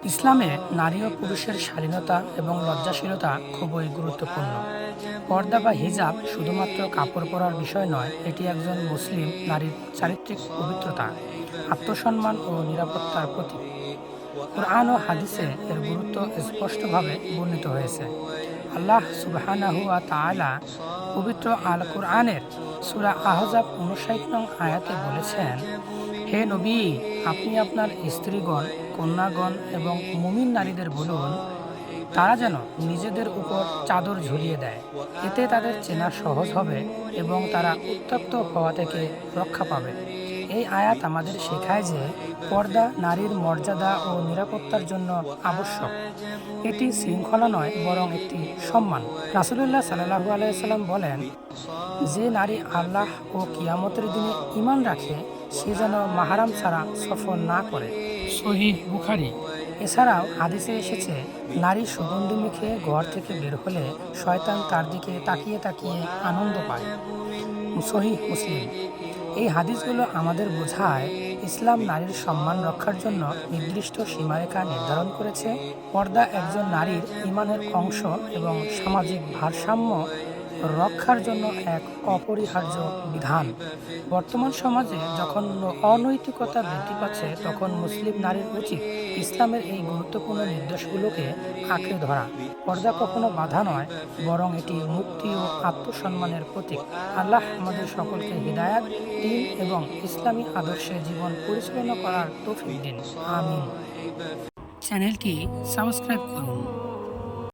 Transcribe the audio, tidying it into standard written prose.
ইসলামে নারী ও পুরুষের শালীনতা এবং লজ্জাশীলতা খুবই গুরুত্বপূর্ণ। পর্দা বা হিজাব শুধুমাত্র কাপড় পরার বিষয় নয়, এটি একজন মুসলিম নারীর চারিত্রিক পবিত্রতা, আত্মসম্মান ও নিরাপত্তার প্রতীক। কুরআন ও হাদিসে এর গুরুত্ব স্পষ্টভাবে বর্ণিত হয়েছে। আল্লাহ সুবহানাহু ওয়া তাআলা পবিত্র আল কুরআনের সূরা আহজাব ৫৯ নং আয়াতে বলেছেন, হে নবী, আপনি আপনার স্ত্রীগণ, কন্যাগণ এবং মুমিন নারীদের বলুন, তারা যেন নিজেদের উপর চাদর ঝুলিয়ে দেয়। এতে তাদের চেনা সহজ হবে এবং তারা উত্ত্যক্ত হওয়া থেকে রক্ষা পাবে। এই আয়াত আমাদের শেখায় যে পর্দা নারীর মর্যাদা ও নিরাপত্তার জন্য আবশ্যক। এটি শৃঙ্খলা নয়, বরং একটি সম্মান। রাসূলুল্লাহ সাল্লাল্লাহু আলাইহি সাল্লাম বলেন, যে নারী আল্লাহ ও কিয়ামতের দিনে ঈমান রাখে, সে যেন মাহরাম ছাড়া সফর না করে। সহিহ বুখারী। এছাড়াও হাদিসে এসেছে, নারী সুগন্ধি মুখে ঘর থেকে বের হলে শয়তান তার দিকে তাকিয়ে তাকিয়ে আনন্দ পায়। সহিহ মুসলিম। এই হাদিসগুলো আমাদের বোঝায়, ইসলাম নারীর সম্মান রক্ষার জন্য নির্দিষ্ট সীমারেখা নির্ধারণ করেছে। পর্দা একজন নারীর ঈমানের অংশ এবং সামাজিক ভারসাম্য রক্ষার জন্য এক অপরিহার্য বিধান। বর্তমান সমাজে যখন অনৈতিকতা বৃদ্ধি পাচ্ছে, তখন মুসলিম নারীর উচিত ইসলামের এই গুরুত্বপূর্ণ নির্দেশগুলোকে আঁকড়ে ধরা। পর্দা কখনো বাধা নয়, বরং এটি মুক্তি ও আত্মসম্মানের প্রতীক। আল্লাহ আমাদের সকলকে হিদায়াত দিন এবং ইসলামী আদর্শে জীবন পরিচালনা করার তৌফিক দিন। আমিন। চ্যানেলটি সাবস্ক্রাইব করুন।